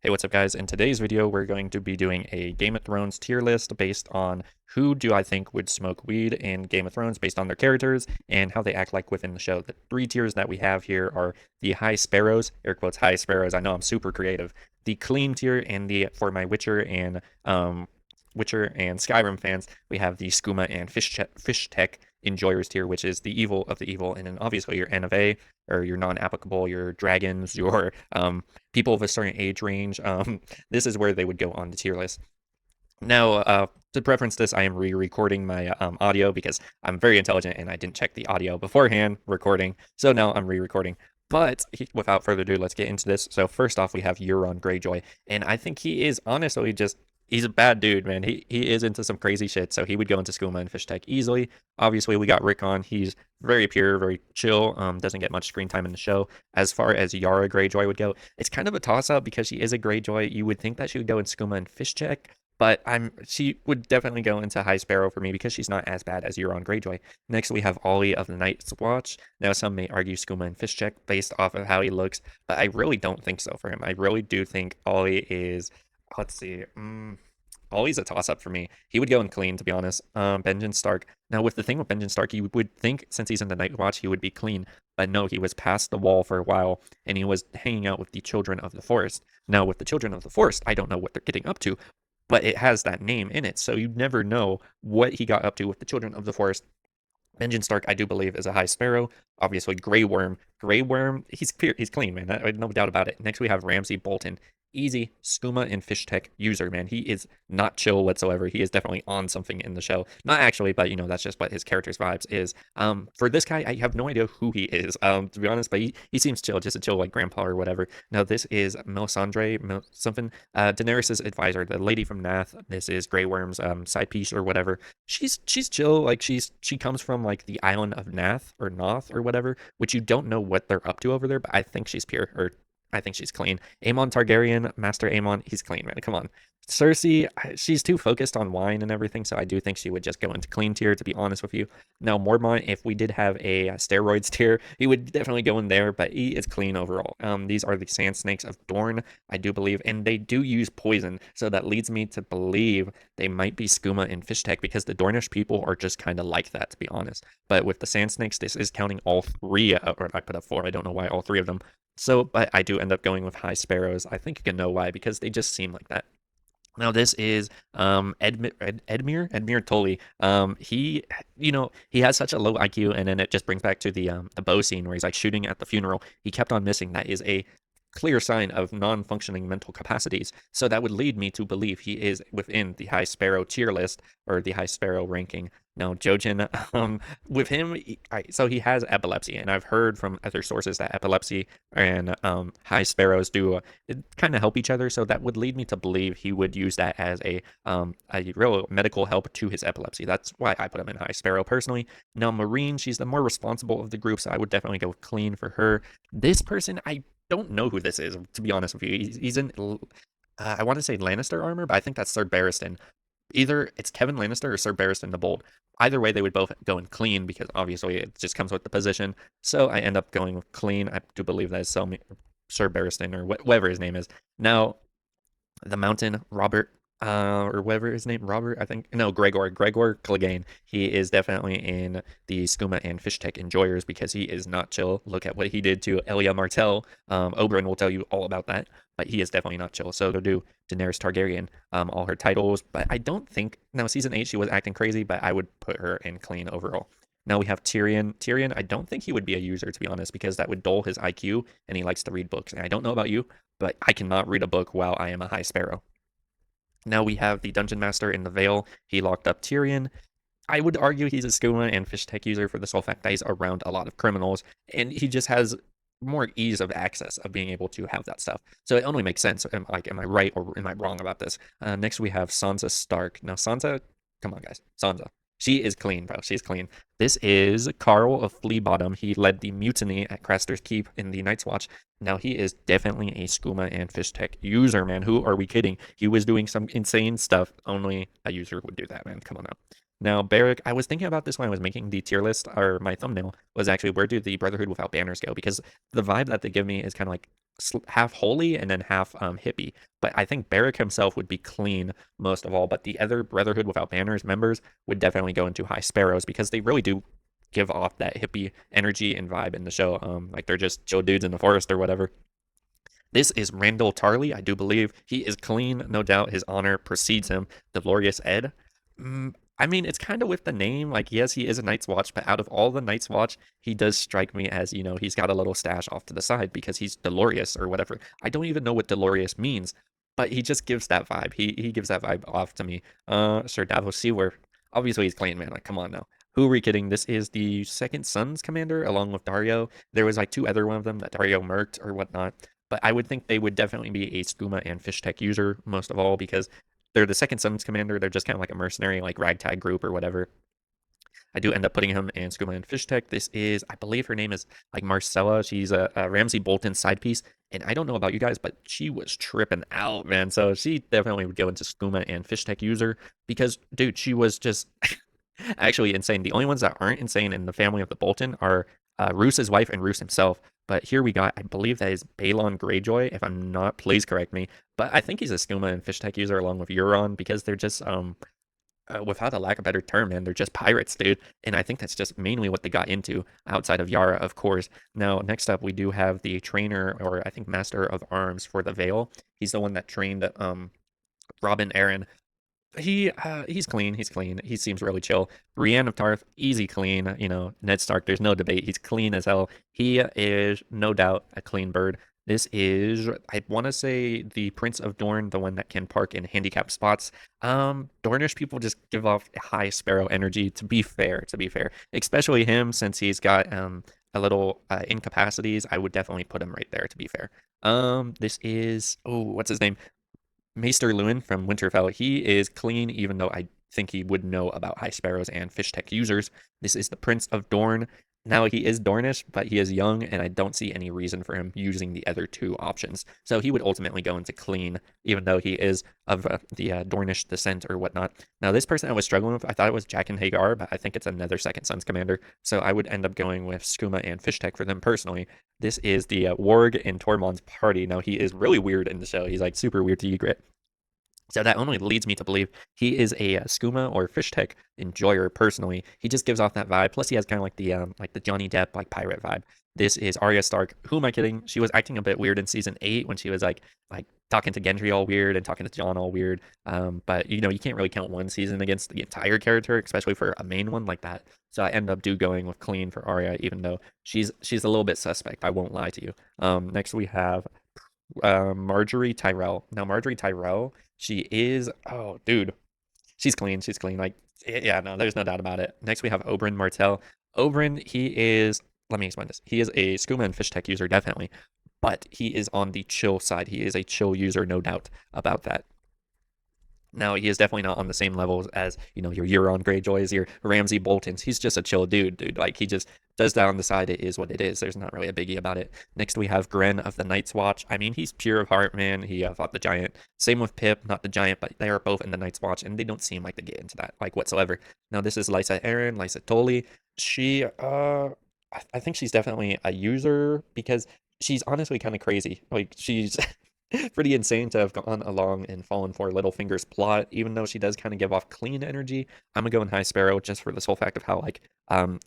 Hey, what's up, guys? In today's video, we're going to be doing a Game of Thrones tier list based on who do I think would smoke weed in Game of Thrones based on their characters and how they act like within the show. The three tiers that we have here are the high sparrows, air quotes high sparrows. I know I'm super creative. The clean tier, and the for my Witcher and Skyrim fans, we have the skooma and fish tech enjoyers tier, which is the evil of the evil, and then obviously your N of A, or your non-applicable, your dragons, your people of a certain age range. This is where they would go on the tier list. Now, to preference this, I am re-recording my audio because I'm very intelligent and I didn't check the audio beforehand recording. So now I'm re-recording. But without further ado, let's get into this. So first off, we have Euron Greyjoy, and I think he is honestly he's a bad dude, man. He is into some crazy shit, so he would go into skooma and fish tech easily. Obviously, we got Rick on. He's very pure, very chill. Doesn't get much screen time in the show. As far as Yara Greyjoy would go, it's kind of a toss-up because she is a Greyjoy. You would think that she would go in skooma and fish tech, but she would definitely go into High Sparrow for me because she's not as bad as Euron Greyjoy. Next, we have Ollie of the Night's Watch. Now, some may argue skooma and fish check based off of how he looks, but I really don't think so for him. I really do think Ollie is, let's see, Ollie's a toss-up for me. He would go in clean, to be honest. Benjen Stark. Now, with the thing with Benjen Stark, you would think since he's in the Night Watch, he would be clean. But no, he was past the wall for a while, and he was hanging out with the Children of the Forest. Now, with the Children of the Forest, I don't know what they're getting up to, but it has that name in it, so you never know what he got up to with the Children of the Forest. Benjen Stark, I do believe, is a High Sparrow. Obviously, Grey Worm. Grey Worm, he's clean, man. No doubt about it. Next, we have Ramsay Bolton. Easy skooma and fish tech user, man. He is not chill whatsoever. He is definitely on something in the show. Not actually, but that's just what his character's vibes is. For this guy, I have no idea who he is, to be honest, but he seems chill, just a chill like grandpa or whatever. Now, this is Melisandre, something, Daenerys' advisor, the lady from Nath. This is Grey Worm's side piece or whatever. She's chill, like she comes from like the island of Nath or Noth or whatever, which you don't know what they're up to over there, but I think she's pure, or I think she's clean. Aemon Targaryen, Master Aemon, he's clean, man. Come on. Cersei, she's too focused on wine and everything, so I do think she would just go into clean tier, to be honest with you. Now, Mormont, if we did have a steroids tier, he would definitely go in there, but he is clean overall. These are the Sand Snakes of Dorne, I do believe, and they do use poison, so that leads me to believe they might be skooma and fish tech because the Dornish people are just kind of like that, to be honest. But with the Sand Snakes, this is counting all three, or I put up four, I don't know why all three of them. So, but I do end up going with High Sparrows. I think you can know why, because they just seem like that. Now, this is Edmure Tully. He has such a low IQ, and then it just brings back to the bow scene where he's like shooting at the funeral. He kept on missing. That is a clear sign of non-functioning mental capacities. So that would lead me to believe he is within the High Sparrow tier list, or the High Sparrow ranking. Now, Jojen, with him, so he has epilepsy, and I've heard from other sources that epilepsy and High Sparrows do kind of help each other. So that would lead me to believe he would use that as a real medical help to his epilepsy. That's why I put him in High Sparrow personally. Now, Marine, she's the more responsible of the group, so I would definitely go clean for her. This person, I don't know who this is, to be honest with you. He's in, I want to say Lannister armor, but I think that's Sir Barristan. Either it's Kevin Lannister or Sir Barristan the Bold. Either way, they would both go in clean because obviously it just comes with the position. So I end up going with clean. I do believe that is Sir Barristan, or whatever his name is. Now, the Mountain, Robert, or whatever his name, Robert, I think. No, Gregor Clegane. He is definitely in the skooma and fish tech enjoyers because he is not chill. Look at what he did to Elia Martell. Oberyn will tell you all about that, but he is definitely not chill. So do Daenerys Targaryen, all her titles, but I don't think, now season 8 she was acting crazy, but I would put her in clean overall. Now we have Tyrion. Tyrion, I don't think he would be a user, to be honest, because that would dull his IQ, and he likes to read books. And I don't know about you, but I cannot read a book while I am a High Sparrow. Now we have the Dungeon Master in the Vale. He locked up Tyrion. I would argue he's a skooma and fish tech user for the sole fact that he's around a lot of criminals, and he just has more ease of access of being able to have that stuff. So it only makes sense. Am I right or am I wrong about this? Next we have Sansa Stark. Now Sansa, come on guys, Sansa. She is clean, bro. She's clean. This is Carl of Flea Bottom. He led the mutiny at Craster's Keep in the Night's Watch. Now, he is definitely a skooma and fish tech user, man. Who are we kidding? He was doing some insane stuff. Only a user would do that, man. Come on now. Now, Barrack, I was thinking about this when I was making the tier list, or my thumbnail was actually, where do the Brotherhood without banners go? Because the vibe that they give me is kind of like half holy and then half hippie. But I think Barrack himself would be clean most of all. But the other Brotherhood without banners members would definitely go into High Sparrows because they really do give off that hippie energy and vibe in the show. Like they're just chill dudes in the forest or whatever. This is Randall Tarley, I do believe. He is clean, no doubt. His honor precedes him. The Glorious Ed. I mean, it's kind of with the name. Like, yes, he is a Night's Watch, but out of all the Night's Watch, he does strike me as, he's got a little stash off to the side because he's Delorious or whatever. I don't even know what Delorious means, but he just gives that vibe. He gives that vibe off to me. Sir Davos Seaworth. Obviously, he's clean, man. Like, come on now. Who are we kidding? This is the second Suns commander along with Dario. There was like two other one of them that Dario murked or whatnot. But I would think they would definitely be a Skooma and Fish Tech user most of all because they're the second Suns commander. They're just kind of like a mercenary, like ragtag group or whatever. I do end up putting him in Skooma and Fish Tech. This is, I believe her name is like Marcella. She's a Ramsey Bolton side piece. And I don't know about you guys, but she was tripping out, man. So she definitely would go into Skooma and Fish Tech user because, dude, she was just actually insane. The only ones that aren't insane in the family of the Bolton are Roos's wife and Roos himself. But here we got, I believe that is Balon Greyjoy. If I'm not, please correct me. But I think he's a Skooma and Fish Tech user along with Euron because they're just, without a lack of better term, man, they're just pirates, dude. And I think that's just mainly what they got into outside of Yara, of course. Now, next up, we do have the trainer, or I think master of arms for the Vale. He's the one that trained Robin Aaron. He's clean. He's clean. He seems really chill. Brienne of Tarth, easy clean. Ned Stark, there's no debate. He's clean as hell. He is no doubt a clean bird. This is, I want to say, the Prince of Dorne, the one that can park in handicapped spots. Dornish people just give off high Sparrow energy. To be fair, especially him since he's got a little incapacities. I would definitely put him right there. To be fair. This is what's his name? Maester Lewin from Winterfell, he is clean, even though I think he would know about High Sparrows and Fish Tech users. This is the Prince of Dorne. Now, he is Dornish, but he is young, and I don't see any reason for him using the other two options. So he would ultimately go into clean, even though he is of the Dornish descent or whatnot. Now, this person I was struggling with, I thought it was Jack and Hagar, but I think it's another Second Sons commander. So I would end up going with Skooma and Fish Tech for them personally. This is the Warg in Tormund's party. Now, he is really weird in the show. He's like super weird to Ygritte. So that only leads me to believe he is a skooma or fish tech enjoyer personally. He just gives off that vibe. Plus, he has kind of like the Johnny Depp like pirate vibe. This is Arya Stark. Who am I kidding? She was acting a bit weird in season 8 when she was like talking to Gendry all weird and talking to Jon all weird. But you can't really count one season against the entire character, especially for a main one like that. So I end up going with clean for Arya, even though she's a little bit suspect. I won't lie to you. Next we have Marjorie Tyrell. Now Marjorie Tyrell, she is, oh dude, she's clean. She's clean. Like, yeah, no, there's no doubt about it. Next we have Oberyn Martell. Oberyn, he is, let me explain this. He is a skooma and fish tech user, definitely, but he is on the chill side. He is a chill user, no doubt about that. Now, he is definitely not on the same level as, your Euron Greyjoys, your Ramsay Boltons. He's just a chill dude. Like, he just does that on the side. It is what it is. There's not really a biggie about it. Next, we have Gren of the Night's Watch. I mean, he's pure of heart, man. He fought the Giant. Same with Pip, not the Giant, but they are both in the Night's Watch, and they don't seem like they get into that, like, whatsoever. Now, this is Lysa Arryn, Lysa Tully. She, I think she's definitely a user because she's honestly kind of crazy. Like, she's pretty insane to have gone along and fallen for Littlefinger's plot, even though she does kind of give off clean energy. I'm gonna go in High Sparrow just for the sole fact of how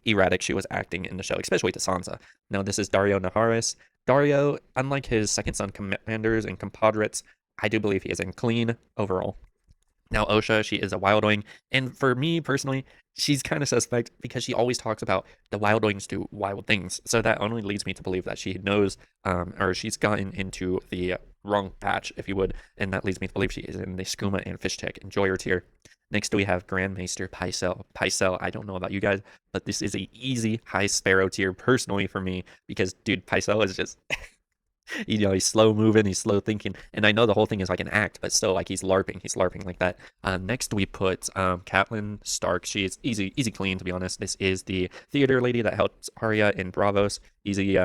erratic she was acting in the show, especially to Sansa. Now this is Dario Naharis. Dario, unlike his second son commanders and compadres, I do believe he is in clean overall. Now, Osha, she is a wildling, and for me personally, she's kind of suspect because she always talks about the wildlings do wild things. So that only leads me to believe that she knows, or she's gotten into the wrong patch, if you would, and that leads me to believe she is in the skooma and fish tech enjoyer tier. Next, we have Grandmaster Pycelle. Pycelle, I don't know about you guys, but this is a easy High Sparrow tier personally for me because, dude, Pycelle is just he's slow moving, he's slow thinking, and I know the whole thing is like an act, but still, like, he's larping like that. Next we put Catelyn Stark. She is easy clean, to be honest. This is the theater lady that helps Arya in Bravos. Easy.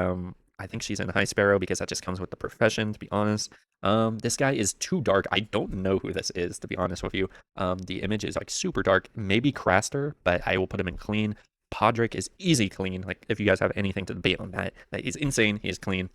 I think she's in High Sparrow because that just comes with the profession, to be honest. This guy is too dark. I don't know who this is, to be honest with you. The image is like super dark, maybe Craster, but I will put him in clean. Podrick is easy clean. Like, if you guys have anything to debate on that, that is insane. He is clean.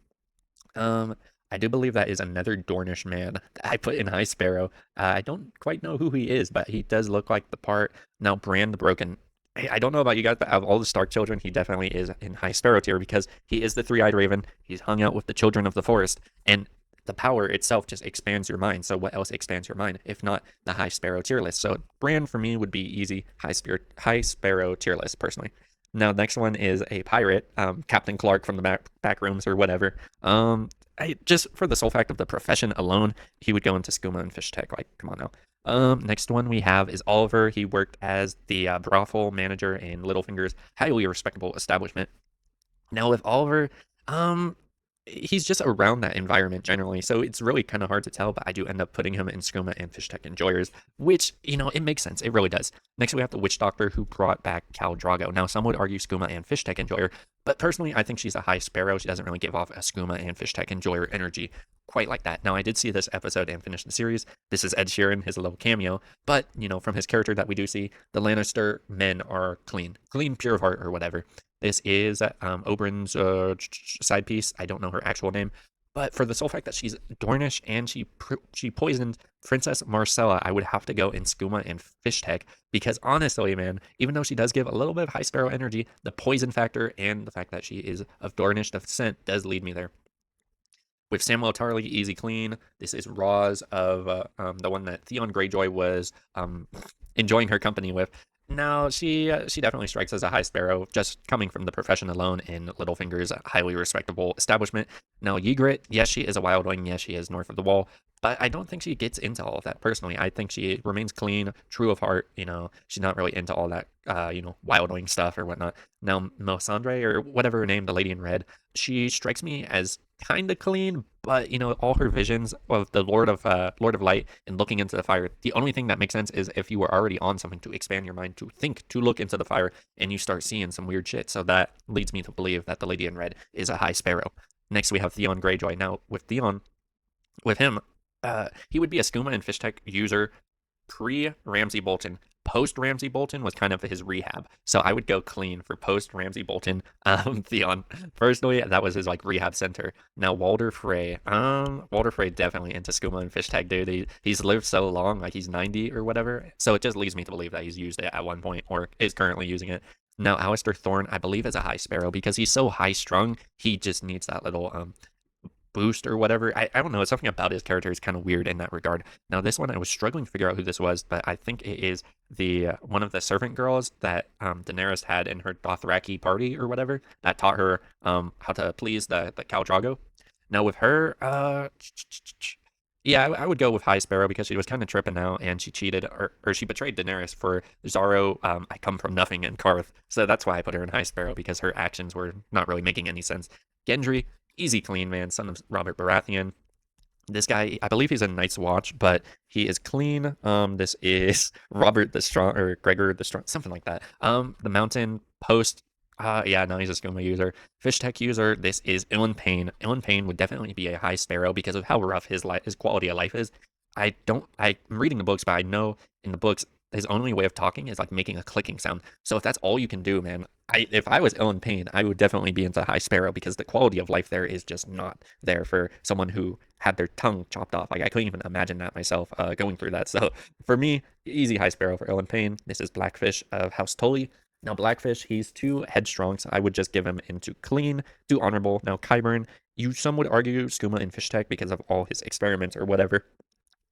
I do believe that is another Dornish man that I put in High Sparrow. I don't quite know who he is, but he does look like the part. Now, Bran the Broken. I don't know about you guys, but out of all the Stark children, he definitely is in High Sparrow tier because he is the three-eyed raven. He's hung out with the children of the forest, and the power itself just expands your mind. So what else expands your mind if not the High Sparrow tier list? So Bran for me would be easy High Sparrow tier list personally. Now, next one is a pirate, Captain Clark from the back rooms or whatever. Just for the sole fact of the profession alone, he would go into skooma and fish tech. Like, come on now. Next one we have is Oliver. He worked as the brothel manager in Littlefinger's highly respectable establishment. Now with Oliver, um, he's just around that environment generally, so it's really kind of hard to tell. But I do end up putting him in skooma and fish tech enjoyers, which it makes sense. It really does. Next, we have the witch doctor who brought back Khal Drogo. Now, some would argue skooma and fish tech enjoyer, but personally, I think she's a high sparrow. She doesn't really give off a skooma and fish tech enjoyer energy quite like that. Now, I did see this episode and finish the series. This is Ed Sheeran, his little cameo, but from his character that we do see, the Lannister men are clean, pure of heart, or whatever. This is Oberyn's side piece. I don't know her actual name, but for the sole fact that she's Dornish and she poisoned Princess Marcella, I would have to go in skooma and fish tech because honestly, man, even though she does give a little bit of High Sparrow energy, the poison factor and the fact that she is of Dornish descent does lead me there. With Samuel Tarly, easy clean. This is Roz of the one that Theon Greyjoy was enjoying her company with. No, she definitely strikes as a high sparrow, just coming from the profession alone in Littlefinger's highly respectable establishment. Now, Ygritte, yes, she is a wildling. Yes, she is north of the wall. But I don't think she gets into all of that personally. I think she remains clean, true of heart. She's not really into all that, wildling stuff or whatnot. Now, Melisandre, or whatever her name, the lady in red, she strikes me as kind of clean, but all her visions of the Lord of Light and looking into the fire. The only thing that makes sense is if you were already on something to expand your mind, to think, to look into the fire, and you start seeing some weird shit. So that leads me to believe that the lady in red is a high sparrow. Next, we have Theon Greyjoy. Now, with him, he would be a skooma and fish tech user pre Ramsay Bolton. Post Ramsay Bolton was kind of his rehab, so I would go clean for post Ramsay Bolton. Theon, personally, that was his like rehab center. Now Walder Frey, definitely into skooma and fish tech, dude. He's lived so long, like he's 90 or whatever, so it just leads me to believe that he's used it at one point or is currently using it. Now Alistair Thorne, I believe, is a high sparrow because he's so high strung. He just needs that little boost or whatever. I don't know. Something about his character is kind of weird in that regard. Now, this one, I was struggling to figure out who this was, but I think it is the one of the servant girls that Daenerys had in her Dothraki party or whatever that taught her how to please the Khal Drogo. Now, with her, yeah, I would go with High Sparrow because she was kind of tripping out and she cheated or she betrayed Daenerys for Zaro. I come from nothing in Karth, so that's why I put her in High Sparrow because her actions were not really making any sense. Gendry, easy clean, man, son of Robert Baratheon. This guy, I believe he's in Night's Watch, but he is clean. This is Robert the Strong or Gregor the Strong, something like that. The Mountain Post. Yeah, no, he's a skooma user. Fish tech user. This is Ilyn Payne. Ilyn Payne would definitely be a high sparrow because of how rough his quality of life is. I'm reading the books, but I know in the books his only way of talking is like making a clicking sound. So if that's all you can do, man, if I was Ilyn Payne, I would definitely be into High Sparrow because the quality of life there is just not there for someone who had their tongue chopped off. Like I couldn't even imagine that myself going through that. So for me, easy High Sparrow for Ilyn Payne. This is Blackfish of House Tully. Now Blackfish, he's too headstrong, so I would just give him into clean, too honorable. Now Qyburn, some would argue skooma and fish tech because of all his experiments or whatever.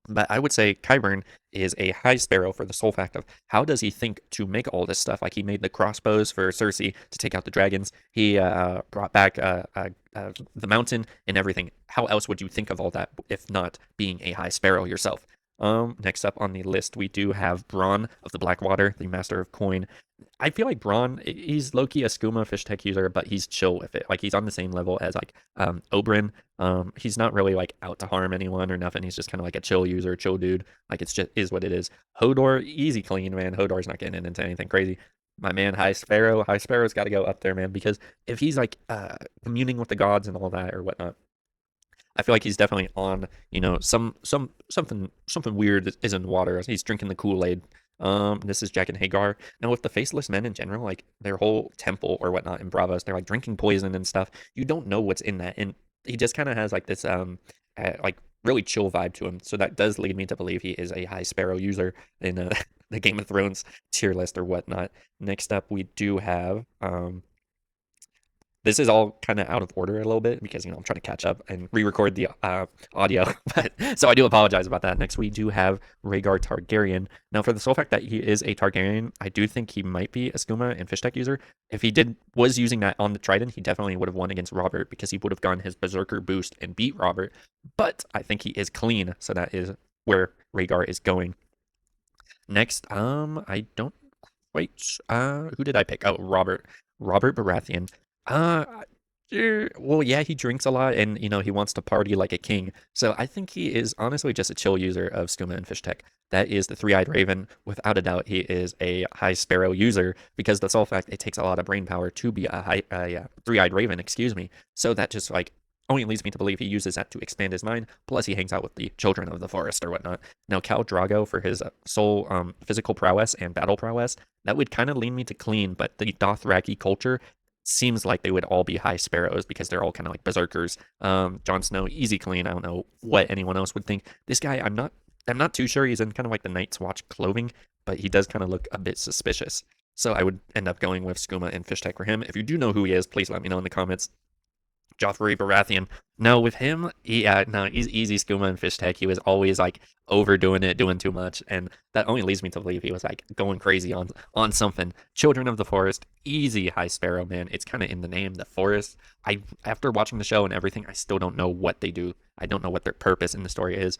But I would say Qyburn is a high sparrow for the sole fact of how does he think to make all this stuff? Like he made the crossbows for Cersei to take out the dragons. He brought back the mountain and everything. How else would you think of all that if not being a high sparrow yourself? Next up on the list, we do have Bronn of the Blackwater, the Master of Coin. I feel like Bronn, he's low-key a skooma fish tech user, but he's chill with it. Like he's on the same level as like Oberyn. He's not really like out to harm anyone or nothing. He's just kind of like a chill user, chill dude. Like it's just is what it is. Hodor, easy clean, man. Hodor's not getting into anything crazy. My man, High Sparrow. High Sparrow's got to go up there, man, because if he's like communing with the gods and all that or whatnot, I feel like he's definitely on, something weird is in the water. He's drinking the Kool-Aid. This is Jack and Hagar. Now with the faceless men in general, like their whole temple or whatnot in Bravos, they're like drinking poison and stuff. You don't know what's in that. And he just kind of has like this like really chill vibe to him. So that does lead me to believe he is a High Sparrow user in the Game of Thrones tier list or whatnot. Next up, we do have this is all kind of out of order a little bit because I'm trying to catch up and re-record the audio, but so I do apologize about that. Next, we do have Rhaegar Targaryen. Now, for the sole fact that he is a Targaryen, I do think he might be a Skooma and Fish Tech user. If he was using that on the Trident, he definitely would have won against Robert because he would have gotten his Berserker boost and beat Robert. But I think he is clean, so that is where Rhaegar is going. Next, I don't wait. Who did I pick? Oh, Robert Baratheon. Uh, well, yeah, he drinks a lot, and he wants to party like a king. So I think he is honestly just a chill user of Skooma and Fish Tech. That is the Three-Eyed Raven. Without a doubt, he is a High Sparrow user because the sole fact it takes a lot of brain power to be a Three-Eyed Raven. Excuse me. So that just like only leads me to believe he uses that to expand his mind. Plus, he hangs out with the children of the forest or whatnot. Now, Khal Drago for his sole physical prowess and battle prowess, that would kind of lean me to clean, but the Dothraki culture seems like they would all be High Sparrows because they're all kind of like berserkers. Jon Snow, easy clean. I don't know what anyone else would think. This guy, I'm not too sure. He's in kind of like the Night's Watch clothing, but he does kind of look a bit suspicious. So I would end up going with Skooma and Fish Tech for him. If you do know who he is, please let me know in the comments. Joffrey Baratheon. No, with him, no, he's easy Skooma and Fish Tech. He was always like overdoing it, doing too much, and that only leads me to believe he was like going crazy on something. Children of the Forest, easy High Sparrow, man. It's kind of in the name, the forest. After watching the show and everything, I still don't know what they do. I don't know what their purpose in the story is.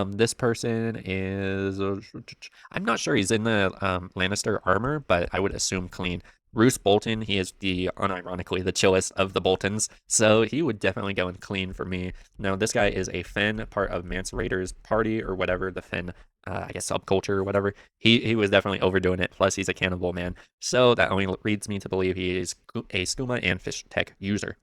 This person is, I'm not sure he's in the Lannister armor, but I would assume clean. Roose Bolton, he is unironically the chillest of the Boltons, so he would definitely go in clean for me. Now, this guy is a Fen, part of Mance Raider's party or whatever, the Fen, I guess, subculture or whatever. He was definitely overdoing it, plus he's a cannibal, man. So that only leads me to believe he is a Skooma and Fish Tech user.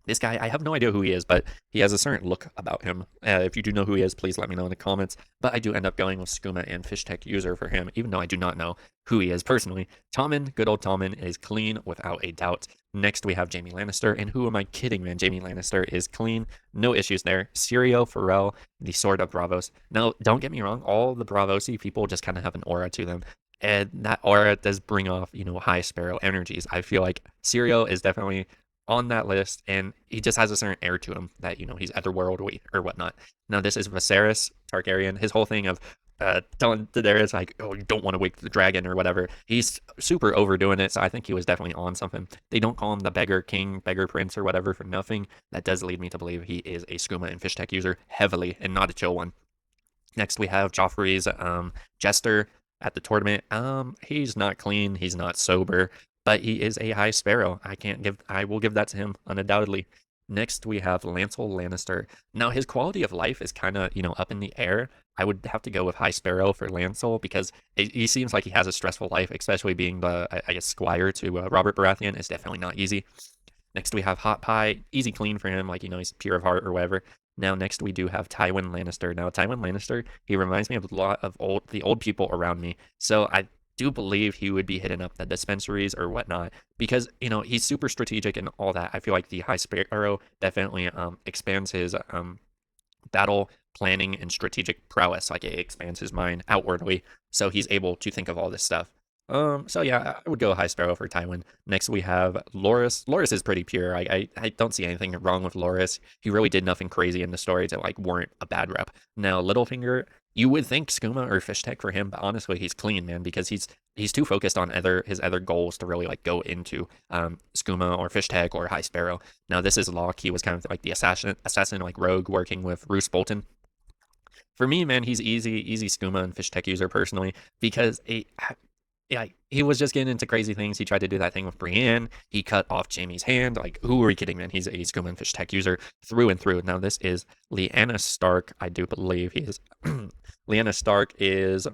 This guy, I have no idea who he is, but he has a certain look about him. If you do know who he is, please let me know in the comments. But I do end up going with Skooma and Fish Tech user for him, even though I do not know who he is personally. Tommen, good old Tommen, is clean without a doubt. Next, we have Jaime Lannister, and who am I kidding, man? Jaime Lannister is clean, no issues there. Syrio Forel, the Sword of Braavos. Now, don't get me wrong, all the Braavosi people just kind of have an aura to them. And that aura does bring off, High Sparrow energies. I feel like Syrio is definitely on that list, and he just has a certain air to him that he's otherworldly or whatnot. Now this is Viserys Targaryen. His whole thing of telling Daenerys like, "Oh, you don't want to wake the dragon" or whatever. He's super overdoing it, so I think he was definitely on something. They don't call him the Beggar King, Beggar Prince, or whatever for nothing. That does lead me to believe he is a Skooma and Fish Tech user heavily, and not a chill one. Next, we have Joffrey's Jester at the tournament. He's not clean. He's not sober, but he is a High Sparrow. I will give that to him undoubtedly. Next, we have Lancel Lannister. Now, his quality of life is kind of, up in the air. I would have to go with High Sparrow for Lancel because he seems like he has a stressful life, especially being the, I guess, squire to Robert Baratheon is definitely not easy. Next, we have Hot Pie. Easy clean for him, like, he's pure of heart or whatever. Now, next we do have Tywin Lannister. Now, Tywin Lannister, he reminds me of a lot of the old people around me. So I do believe he would be hitting up the dispensaries or whatnot because, he's super strategic and all that. I feel like the High Sparrow definitely expands his battle planning and strategic prowess. Like, it expands his mind outwardly, so he's able to think of all this stuff. So yeah, I would go High Sparrow for Tywin. Next we have Loras. Loras is pretty pure. I don't see anything wrong with Loras. He really did nothing crazy in the story to like warrant a bad rep. Now Littlefinger, you would think Skooma or Fish Tech for him, but honestly he's clean, man, because he's too focused on his other goals to really like go into Skooma or Fish Tech or High Sparrow. Now this is Locke. He was kind of like the assassin like rogue working with Roose Bolton. For me, man, he's easy Skooma and Fish Tech user personally because yeah, he was just getting into crazy things. He tried to do that thing with Brienne. He cut off Jaime's hand. Like, who are you kidding, man? He's a Skooma and Fish Tech user through and through. Now, this is Lyanna Stark. I do believe he is. Lyanna Stark is,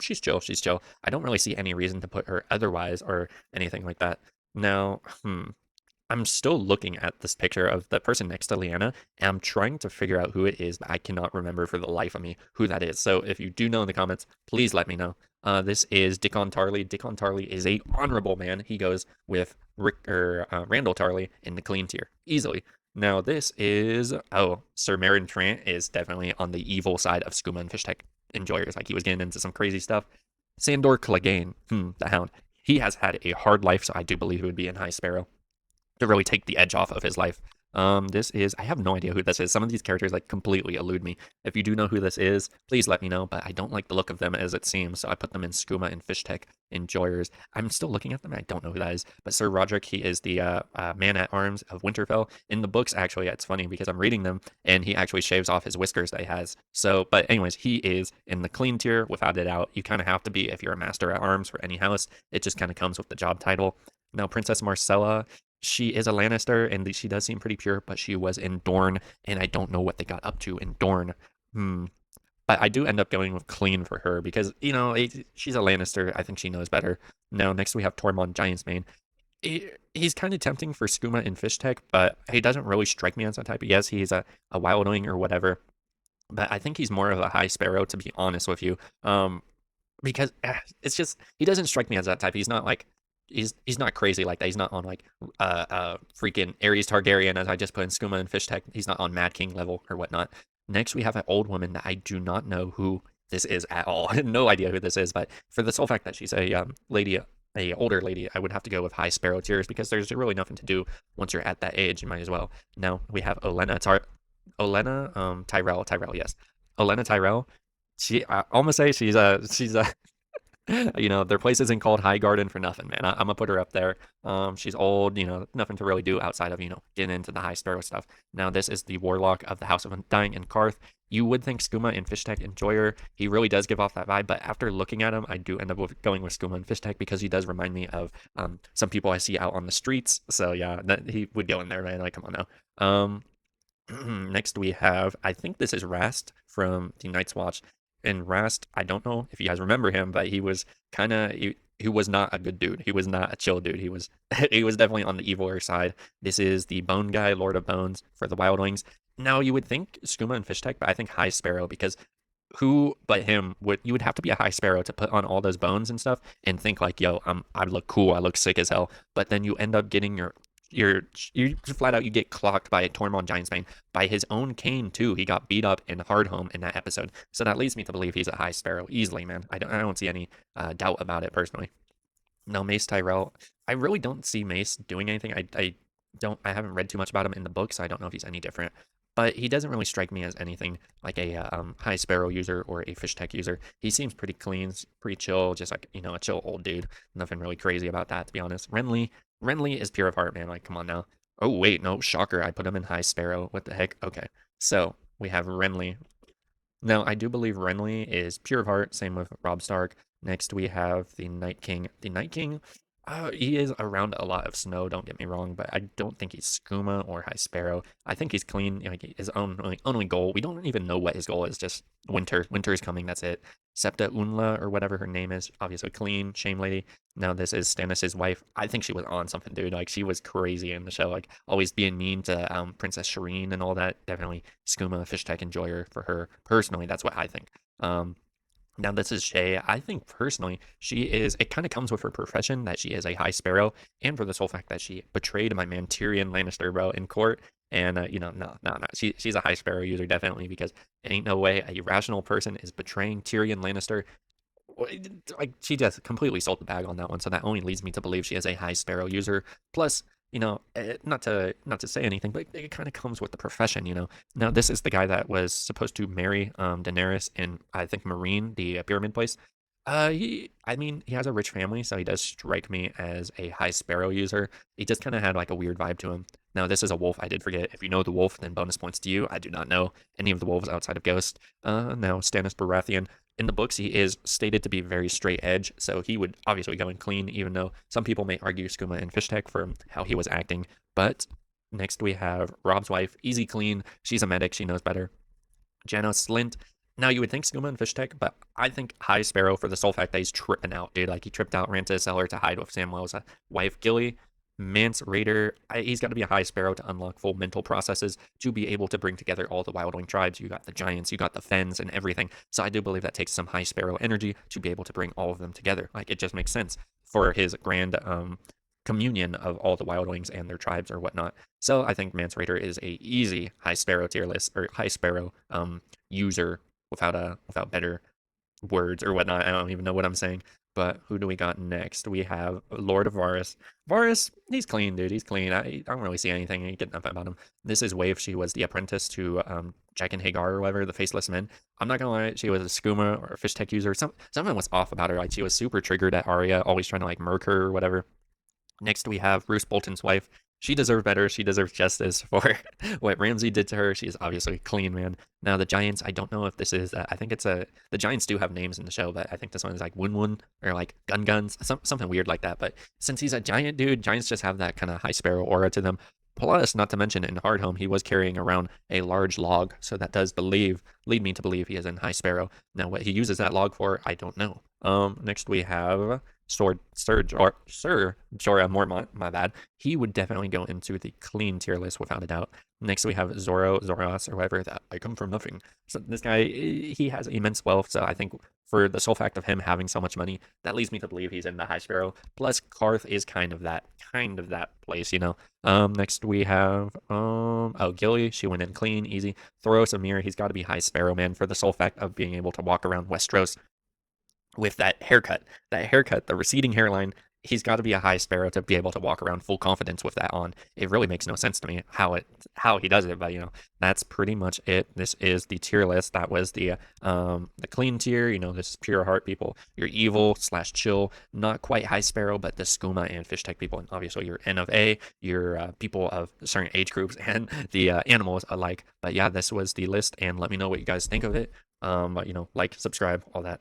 she's chill. She's chill. I don't really see any reason to put her otherwise or anything like that. Now, I'm still looking at this picture of the person next to Lyanna, and I'm trying to figure out who it is, but I cannot remember for the life of me who that is. So if you do know in the comments, please let me know. This is Dickon Tarly. Dickon Tarly is a honorable man. He goes with Randall Tarly in the clean tier, easily. Now this is Sir Marin Trant is definitely on the evil side of Skooma and Fishtech enjoyers. Like he was getting into some crazy stuff. Sandor Clegane, the Hound. He has had a hard life, so I do believe he would be in High Sparrow to really take the edge off of his life. This is I have no idea who this is. Some of these characters like completely elude me. If you do know who this is, please let me know. But I don't like the look of them as it seems, so I put them in Skooma and Fishtech enjoyers. I'm still looking at them. I don't know who that is. But Sir Roderick, he is the man at arms of Winterfell. In the books, actually, it's funny because I'm reading them and he actually shaves off his whiskers that he has. So, but anyways, he is in the clean tier without a doubt. You kind of have to be if you're a master at arms for any house. It just kind of comes with the job title. Now, Princess Marcella, she is a Lannister, and she does seem pretty pure, but she was in Dorne, and I don't know what they got up to in Dorne. But I do end up going with clean for her because, she's a Lannister. I think she knows better. Now, next we have Tormund Giantsbane. He's kind of tempting for Skooma and Fishtech, but he doesn't really strike me as that type. Yes, he's a wildling or whatever, but I think he's more of a High Sparrow, to be honest with you. Because it's just he doesn't strike me as that type. He's not like he's not crazy like that. He's not on like freaking Ares Targaryen as I just put in Skooma and Fishtech. He's not on Mad King level or whatnot. Next we have an old woman that I do not know who this is at all. No idea who this is, but for the sole fact that she's a lady, a older lady, I would have to go with High Sparrow tiers because there's really nothing to do once you're at that age. You might as well. Now we have Tyrell, yes, Olenna Tyrell. She I almost say she's a their place isn't called High Garden for nothing, man. I'm gonna put her up there. She's old, nothing to really do outside of getting into the High Sparrow stuff. Now this is the Warlock of the House of Undying and Karth. You would think Skooma and Fishtech enjoyer. He really does give off that vibe, but after looking at him, I do end up going with Skooma and Fishtech because he does remind me of some people I see out on the streets. So yeah, he would go in there, man. Like, come on now. Next we have, I think this is Rast from the Night's Watch. And Rast, I don't know if you guys remember him, but he was he was not a good dude. He was not a chill dude. He was he was definitely on the eviler side. This is the Bone Guy, Lord of Bones for the Wildlings. Now you would think Skooma and Fishtech, but I think High Sparrow because who but him would you would have to be a High Sparrow to put on all those bones and stuff and think like, yo, I look cool, I look sick as hell. But then you end up getting you flat out you get clocked by Tormund Giantsbane by his own cane too. He got beat up in Hardhome in that episode, so that leads me to believe he's a High Sparrow easily, man. I don't see any doubt about it personally. Now Mace Tyrell, I really don't see Mace doing anything. I haven't read too much about him in the book, so I don't know if he's any different. But he doesn't really strike me as anything like a High Sparrow user or a Fish Tech user. He seems pretty clean, pretty chill, just like a chill old dude. Nothing really crazy about that, to be honest. Renly is pure of heart, man. Like, come on now. Oh wait, no, shocker. I put him in High Sparrow. What the heck? Okay, so we have Renly. Now, I do believe Renly is pure of heart, same with Robb Stark. Next, we have the Night King. The Night King, he is around a lot of snow, don't get me wrong, but I don't think he's Skooma or High Sparrow. I think he's clean, like his only goal. We don't even know what his goal is, just winter. Winter is coming, that's it. Septa Unla, or whatever her name is, obviously clean, shame lady. Now, this is Stannis' wife. I think she was on something, dude. Like, she was crazy in the show, like, always being mean to Princess Shireen and all that. Definitely Skooma, Fish Tech enjoyer for her. Personally, that's what I think. Now, this is Shay. I think personally, it kind of comes with her profession that she is a High Sparrow, and for the sole fact that she betrayed my man Tyrion Lannister, bro, in court. And, no. She's a High Sparrow user, definitely, because ain't no way a rational person is betraying Tyrion Lannister. Like, she just completely sold the bag on that one, so that only leads me to believe she is a High Sparrow user. Plus, not to say anything, but it kind of comes with the profession. Now, this is the guy that was supposed to marry Daenerys in, I think, Marine, the pyramid place. He has a rich family, so he does strike me as a High Sparrow user. He just kind of had like a weird vibe to him. Now, this is a wolf. I did forget. If you know the wolf, then bonus points to you. I do not know any of the wolves outside of Ghost. Now, Stannis Baratheon. In the books, he is stated to be very straight edge, so he would obviously go in clean, even though some people may argue Skooma and Fishtech for how he was acting. But next we have Robb's wife, easy clean. She's a medic. She knows better. Janos Slint. Now, you would think Skooma and Fishtech, but I think High Sparrow for the sole fact that he's tripping out, dude. Like, he tripped out, ran to the cellar to hide with Samwell's wife, Gilly. Mance Raider, he's got to be a High Sparrow to unlock full mental processes to be able to bring together all the Wildling tribes. You got the Giants, you got the Fens, and everything. So I do believe that takes some High Sparrow energy to be able to bring all of them together. Like, it just makes sense for his grand communion of all the wildlings and their tribes or whatnot. So I think Mance Raider is a easy high sparrow tier list or high sparrow user without better words or whatnot. I don't even know what I'm saying. But who do we got next? We have Lord of Varus. Varus, he's clean, dude. He's clean. I don't really see anything getting up about him. This is Wave. She was the apprentice to Jack and Hagar or whatever, the Faceless Men. I'm not gonna lie, she was a skooma or a fish tech user. Something was off about her. Like she was super triggered at Arya, always trying to like murk her or whatever. Next, we have Bruce Bolton's wife. She deserved better. She deserves justice for what Ramsay did to her. She is obviously clean, man. Now, the Giants, I don't know if this is, I think it's a, the Giants do have names in the show, but I think this one is like Wun Wun or like Gun Guns, something weird like that. But since he's a giant dude, Giants just have that kind of high sparrow aura to them. Plus, not to mention in Hardhome, he was carrying around a large log, so that does lead me to believe he is in High Sparrow. Now, what he uses that log for, I don't know. Next we have Sir Jorah Mormont, my bad. He would definitely go into the clean tier list without a doubt. Next we have Zoros, or whatever, that I come from nothing. So this guy, he has immense wealth, so I think for the sole fact of him having so much money, that leads me to believe he's in the High Sparrow. Plus, Karth is kind of that place, you know. Next we have Gilly, she went in clean, easy. Thoros Amir, he's got to be High Sparrow, man, for the sole fact of being able to walk around Westeros with that haircut. The receding hairline, he's got to be a High Sparrow to be able to walk around full confidence with that on. It really makes no sense to me how he does it, but you know, that's pretty much it. This is the tier list. That was the clean tier. You know, this is pure heart people. Your evil / chill, not quite High Sparrow, but the skooma and fish tech people, and obviously your N of A, your people of certain age groups, and the animals alike. But yeah, this was the list, and let me know what you guys think of it. You know, like, subscribe, all that.